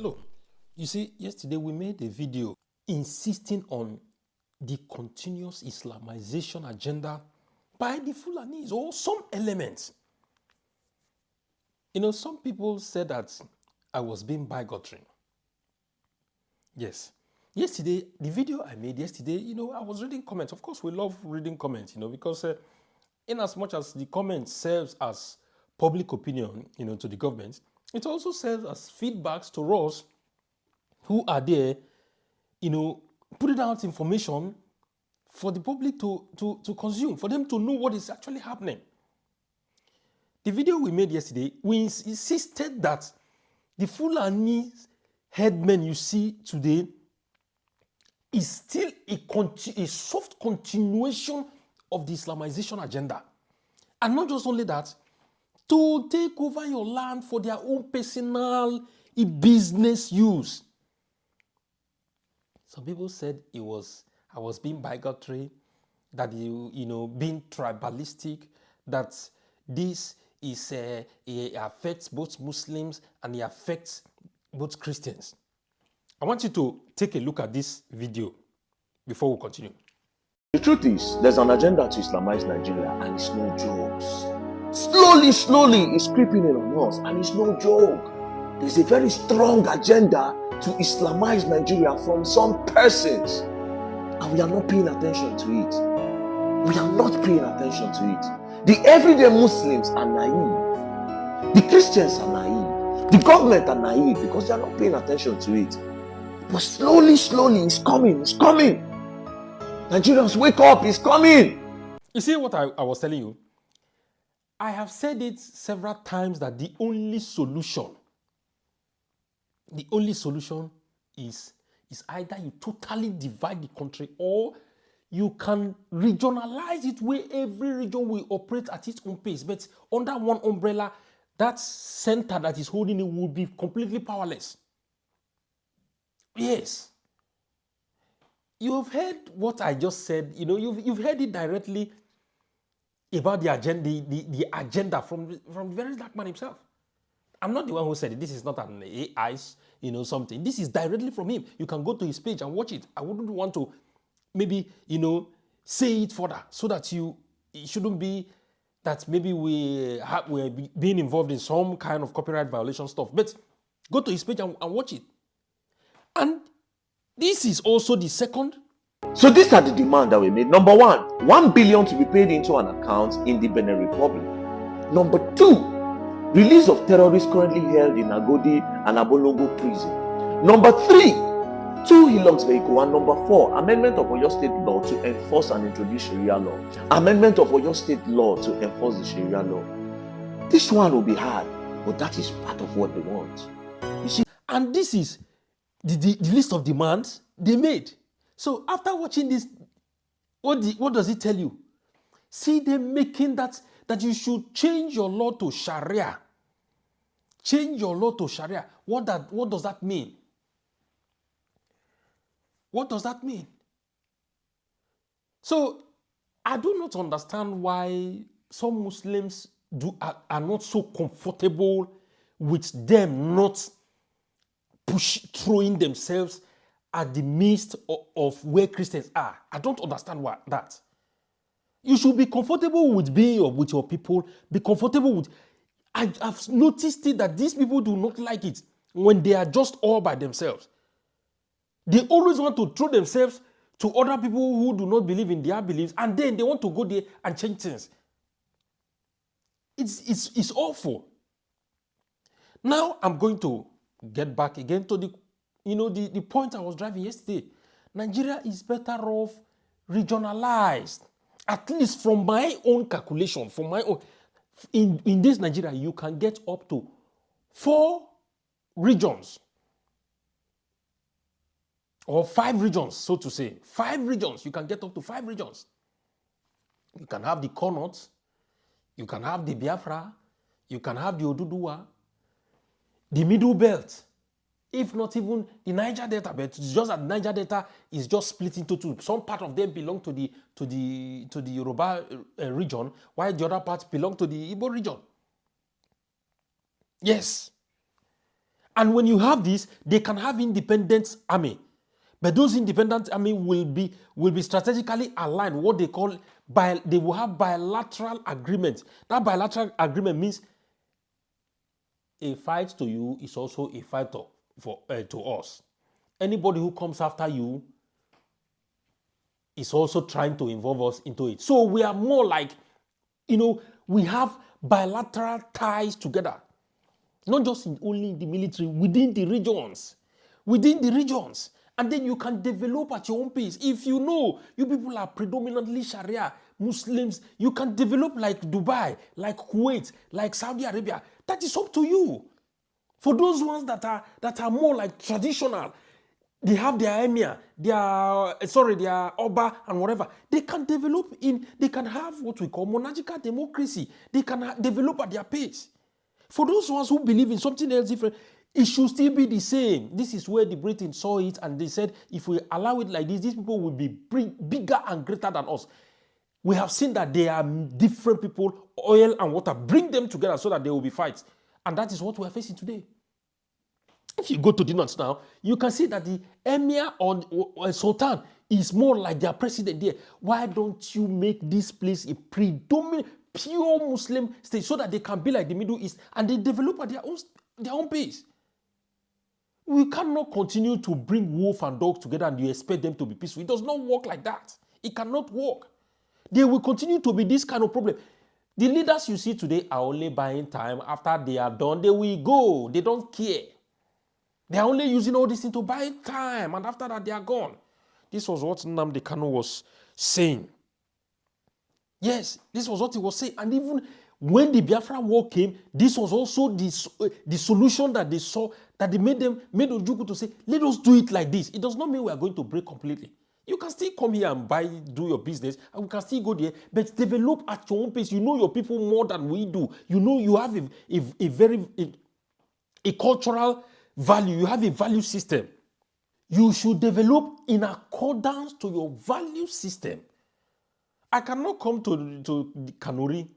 Hello. You see, yesterday we made a video insisting on the continuous Islamization agenda by the Fulanis or some elements. Some people said that I was being bigotry. Yes. Yesterday, the video I made yesterday, I was reading comments. Of course, we love reading comments, because in as much as the comment serves as public opinion, to the government, it also serves as feedbacks to us who are there, putting out information for the public to consume, for them to know what is actually happening. The video we made yesterday, we insisted that the Fulani headmen you see today is still a soft continuation of the Islamization agenda. And not just only that, to take over your land for their own personal business use. Some people said I was being bigotry, that being tribalistic, that this is it affects both Muslims and it affects both Christians. I want you to take a look at this video before we continue. The truth is, there's an agenda to Islamize Nigeria, and it's no jokes. Slowly, it's creeping in on us, and it's no joke. There's a very strong agenda to Islamize Nigeria from some persons, and we are not paying attention to it. We are not paying attention to it. The everyday Muslims are naive. The Christians are naive. The government are naive because they are not paying attention to it. But slowly, it's coming. Nigerians, wake up, it's coming. You see what I was telling you? I have said it several times that the only solution is either you totally divide the country or you can regionalize it where every region will operate at its own pace. But under one umbrella, that center that is holding it will be completely powerless. Yes. You've heard what I just said. You've heard it directly about the agenda from VeryDarkMan himself. I'm not the one who said it. This is not an AI, something. This is directly from him. You can go to his page and watch it. I wouldn't want to maybe, say it further so that it shouldn't be that maybe we're being involved in some kind of copyright violation stuff. But go to his page and watch it. And this is also the second. So these are the demands that we made. Number one, 1 billion to be paid into an account in the Benin Republic. Number two, release of terrorists currently held in Agodi and Abologo prison. Number three, 2 Hilux vehicle. And number four, amendment of Oyo State law to enforce and introduce Sharia law. Amendment of Oyo State law to enforce the Sharia law. This one will be hard, but that is part of what they want. You see, and this is the list of demands they made. So after watching this, what does it tell you? See them making that you should change your law to Sharia. Change your law to Sharia. What does that mean? What does that mean? So I do not understand why some Muslims are not so comfortable with them not throwing themselves at the midst of where Christians are. I don't understand that. You should be comfortable with being with your people. Be comfortable with. I've noticed it that these people do not like it when they are just all by themselves. They always want to throw themselves to other people who do not believe in their beliefs, and then they want to go there and change things. It's awful. Now I'm going to get back again to the point I was driving yesterday. Nigeria is better off regionalized. At least from my own calculation, from my own, in this Nigeria, you can get up to 4 regions. Or 5 regions, so to say. 5 regions. You can get up to 5 regions. You can have the Connaughts. You can have the Biafra. You can have the Oduduwa. The Middle Belt. If not even the Niger Delta, but it's just that Niger Delta is just split into 2. Some part of them belong to the Yoruba region, while the other parts belong to the Igbo region. Yes. And when you have this, they can have independent army. But those independent army will be strategically aligned. What they call they will have bilateral agreements. That bilateral agreement means a fight to you is also a fight to us. Anybody who comes after you is also trying to involve us into it. So we are more like, we have bilateral ties together. Not just only in the military, within the regions. Within the regions. And then you can develop at your own pace. If you know you people are predominantly Sharia Muslims, you can develop like Dubai, like Kuwait, like Saudi Arabia. That is up to you. For those ones that are more like traditional, they have their emir, their Oba and whatever. They can develop they can have what we call monarchical democracy. They can develop at their pace. For those ones who believe in something else different, it should still be the same. This is where the British saw it and they said, if we allow it like this, these people will be bigger and greater than us. We have seen that they are different people, oil and water. Bring them together so that there will be fights. And that is what we are facing today. If you go to the north now, you can see that the emir or sultan is more like their president there. Why don't you make this place a predominant, pure Muslim state so that they can be like the Middle East and they develop at their own pace? We cannot continue to bring wolf and dog together and you expect them to be peaceful. It does not work like that. It cannot work. There will continue to be this kind of problem. The leaders you see today are only buying time. After they are done, they will go. They don't care. They are only using all this thing to buy time, and after that, they are gone. This was what Nnamdi Kanu was saying. Yes, this was what he was saying. And even when the Biafra war came, this was also the solution that they saw, that they made Ojukwu to say, let us do it like this. It does not mean we are going to break completely. You can still come here and do your business, and we can still go there, but develop at your own pace. You know your people more than we do. You know you have a cultural value. You have a value system. You should develop in accordance to your value system. I cannot come to the Kanuri,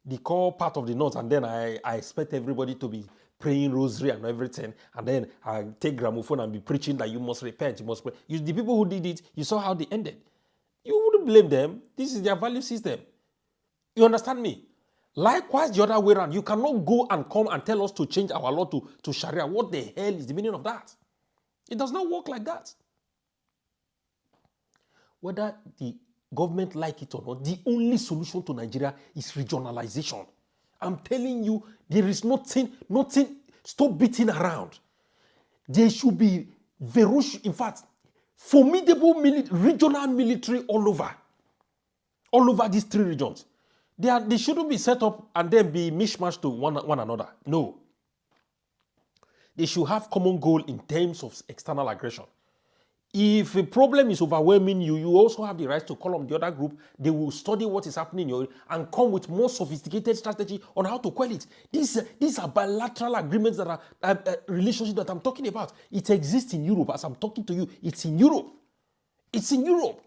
the core part of the north, and then I expect everybody to be praying rosary and everything, and then I take gramophone and be preaching that you must repent, you must pray. The people who did it, you saw how they ended. You wouldn't blame them. This is their value system. You understand me? Likewise, the other way around. You cannot go and come and tell us to change our law to Sharia. What the hell is the meaning of that? It does not work like that. Whether the government like it or not, the only solution to Nigeria is regionalization. I'm telling you, there is nothing, stop beating around. There should be ferocious, in fact, formidable regional military all over these three regions. They shouldn't be set up and then be mishmashed to one another. No. They should have common goal in terms of external aggression. If a problem is overwhelming you, you also have the right to call on the other group. They will study what is happening in your and come with more sophisticated strategy on how to quell it. These are bilateral agreements that are relationships that I'm talking about. It exists in Europe. As I'm talking to you, it's in Europe. It's in Europe.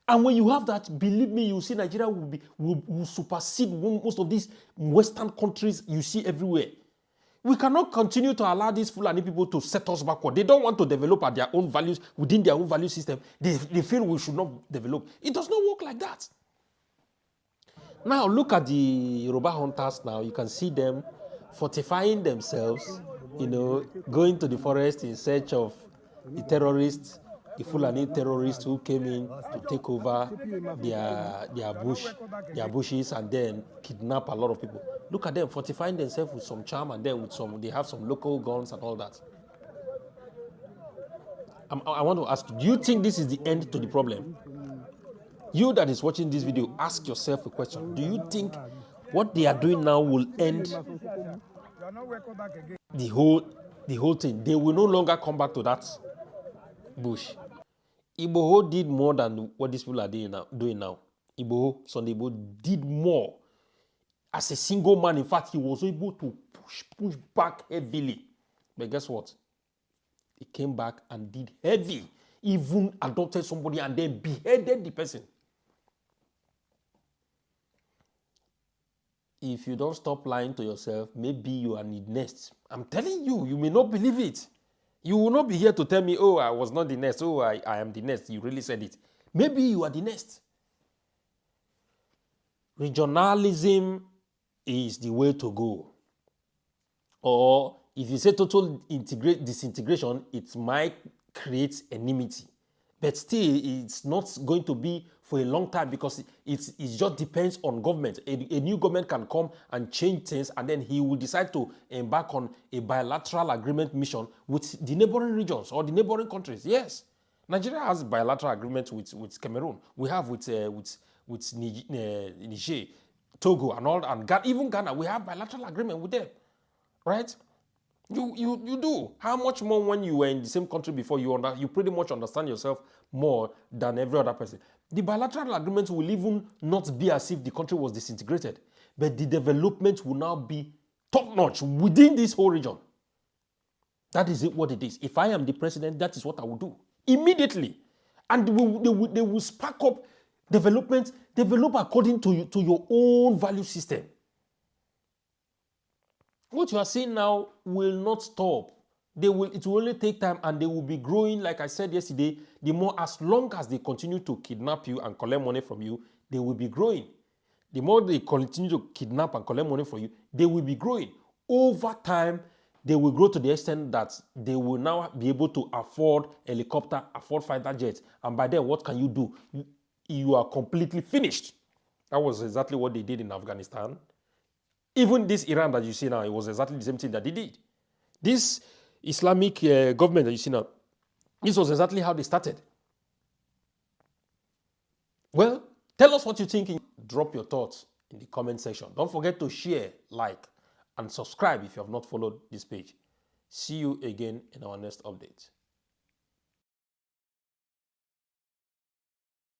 And when you have that, believe me, you see Nigeria will supersede most of these Western countries you see everywhere. We cannot continue to allow these Fulani people to set us backward. They don't want to develop at their own values, within their own value system. They feel we should not develop. It does not work like that. Now, look at the Yoruba hunters now. You can see them fortifying themselves, going to the forest in search of the terrorists, the Fulani terrorists who came in to take over their bushes and then kidnap a lot of people. Look at them fortifying themselves with some charm, and then they have some local guns and all that. I want to ask, do you think this is the end to the problem? You that is watching this video, ask yourself a question. Do you think what they are doing now will end the whole thing? They will no longer come back to that bush. Igboho did more than what these people are doing now. Igboho, Sunday Igboho did more. As a single man, in fact, he was able to push back heavily. But guess what? He came back and did heavy. Even adopted somebody and then beheaded the person. if you don't stop lying to yourself, maybe you are the next. I'm telling you, you may not believe it. You will not be here to tell me, oh, I was not the next. Oh, I am the next. You really said it. Maybe you are the next. Regionalism is the way to go. Or if you say total disintegration, it might create enmity. But still, it's not going to be for a long time because it just depends on government. A new government can come and change things, and then he will decide to embark on a bilateral agreement mission with the neighboring regions or the neighboring countries. Yes, Nigeria has bilateral agreement with Cameroon. We have with Niger, Togo, and all, and even Ghana. We have bilateral agreement with them, right? You do. How much more when you were in the same country before? You pretty much understand yourself more than every other person. The bilateral agreement will even not be as if the country was disintegrated, but the development will now be top-notch within this whole region. That is what it is. If I am the president, that is what I will do immediately. And they will spark up development, develop according to your own value system. What you are seeing now will not stop. It will only take time, and they will be growing. Like I said yesterday, as long as they continue to kidnap you and collect money from you, they will be growing. The more they continue to kidnap and collect money from you, they will be growing. Over time, they will grow to the extent that they will now be able to afford helicopter, afford fighter jets. And by then, what can you do? You are completely finished. That was exactly what they did in Afghanistan. Even this Iran that you see now, it was exactly the same thing that they did. This Islamic government that you see now, this was exactly how they started. Well, tell us what you think. Drop your thoughts in the comment section. Don't forget to share, like, and subscribe if you have not followed this page. See you again in our next update.